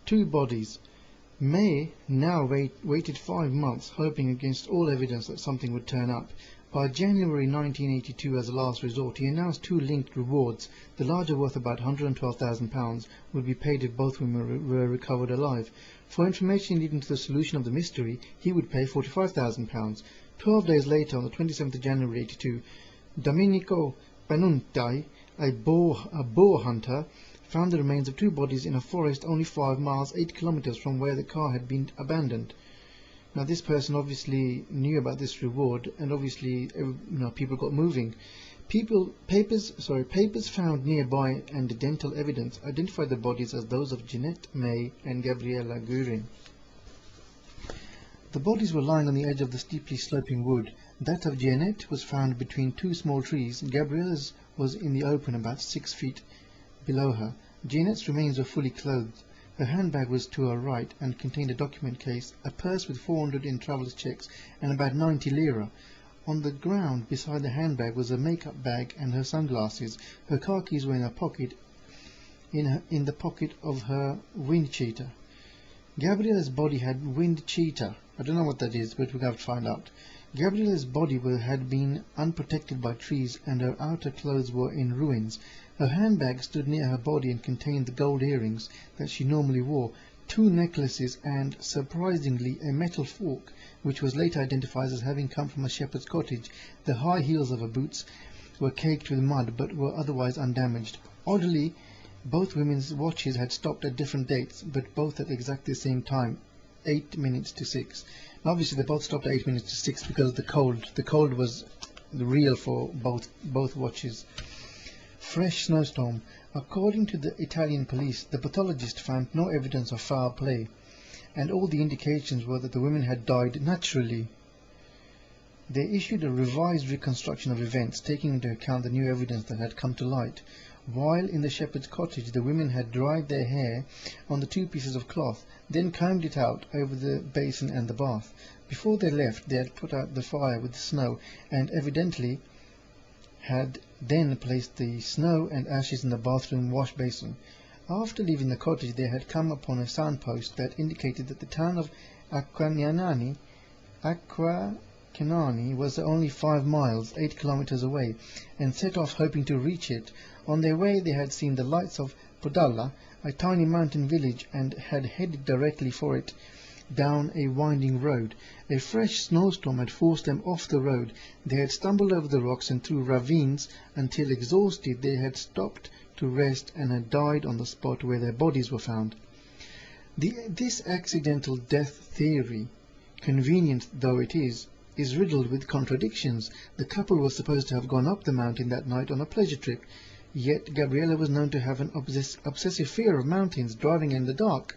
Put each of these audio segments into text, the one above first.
Two bodies. May now waited 5 months, hoping against all evidence that something would turn up. By January 1982, as a last resort, he announced two linked rewards. The larger, worth about £112,000, would be paid if both women were recovered alive. For information leading to the solution of the mystery, he would pay £45,000. 12 days later, on the 27th of January 82, Domenico Panuntai, a boar hunter, found the remains of two bodies in a forest only 5 miles, 8 kilometers from where the car had been abandoned. Now this person obviously knew about this reward, and obviously people got moving. Papers found nearby and dental evidence identified the bodies as those of Jeanette May and Gabriella Gurin. The bodies were lying on the edge of the steeply sloping wood. That of Jeanette was found between two small trees. Gabriella's was in the open about 6 feet below her. Jeanette's remains were fully clothed. Her handbag was to her right and contained a document case, a purse with 400 in traveller's checks and about 90 lira. On the ground beside the handbag was a makeup bag and her sunglasses. Her car keys were in a pocket, in the pocket of her wind cheater. Gabriella's body had wind cheater. I don't know what that is, but we're going to find out. Gabriella's body had been unprotected by trees, and her outer clothes were in ruins. Her handbag stood near her body and contained the gold earrings that she normally wore, 2 necklaces, and, surprisingly, a metal fork, which was later identified as having come from a shepherd's cottage. The high heels of her boots were caked with mud, but were otherwise undamaged. Oddly, both women's watches had stopped at different dates, but both at exactly the same time, 8 minutes to 6. And obviously they both stopped at 8 minutes to 6 because of the cold. The cold was real for both watches. Fresh snowstorm. According to the Italian police, the pathologist found no evidence of foul play, and all the indications were that the women had died naturally. They issued a revised reconstruction of events, taking into account the new evidence that had come to light. While in the shepherd's cottage, the women had dried their hair on the 2 pieces of cloth, then combed it out over the basin and the bath. Before they left, they had put out the fire with the snow, and evidently had then placed the snow and ashes in the bathroom wash basin. After leaving the cottage, they had come upon a signpost that indicated that the town of Acquacanani was only 5 miles, 8 kilometers away, and set off hoping to reach it. On their way they had seen the lights of Podalla, a tiny mountain village, and had headed directly for it down a winding road. A fresh snowstorm had forced them off the road. They had stumbled over the rocks and through ravines until, exhausted, they had stopped to rest and had died on the spot where their bodies were found. This accidental death theory, convenient though it is riddled with contradictions. The couple was supposed to have gone up the mountain that night on a pleasure trip, yet Gabriella was known to have an obsessive fear of mountains, driving and the dark,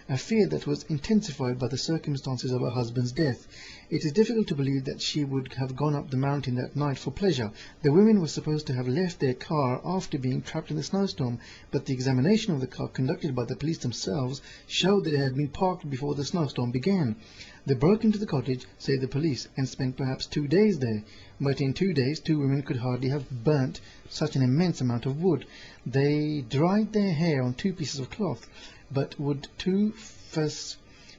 a fear that was intensified by the circumstances of her husband's death. It is difficult to believe that she would have gone up the mountain that night for pleasure. The women were supposed to have left their car after being trapped in the snowstorm, but the examination of the car conducted by the police themselves showed that it had been parked before the snowstorm began. They broke into the cottage, say the police, and spent perhaps 2 days there. But in 2 days, 2 women could hardly have burnt such an immense amount of wood. They dried their hair on 2 pieces of cloth. But would 2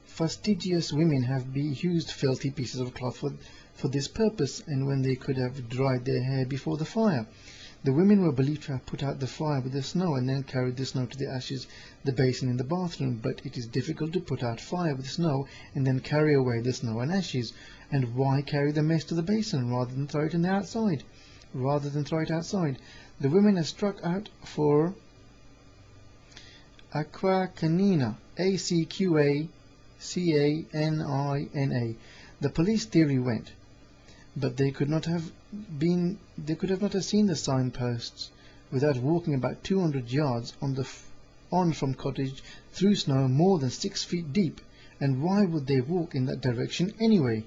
fastidious women have used filthy pieces of cloth for this purpose, and when they could have dried their hair before the fire? The women were believed to have put out the fire with the snow and then carried the snow to the ashes, the basin in the bathroom, but it is difficult to put out fire with snow and then carry away the snow and ashes. And why carry the mess to the basin rather than throw it outside? The women had struck out for Acquacanina, Acquacanina. The police theory went, but they could not have seen the signposts without walking about 200 yards on from cottage through snow more than 6 feet deep. And why would they walk in that direction anyway?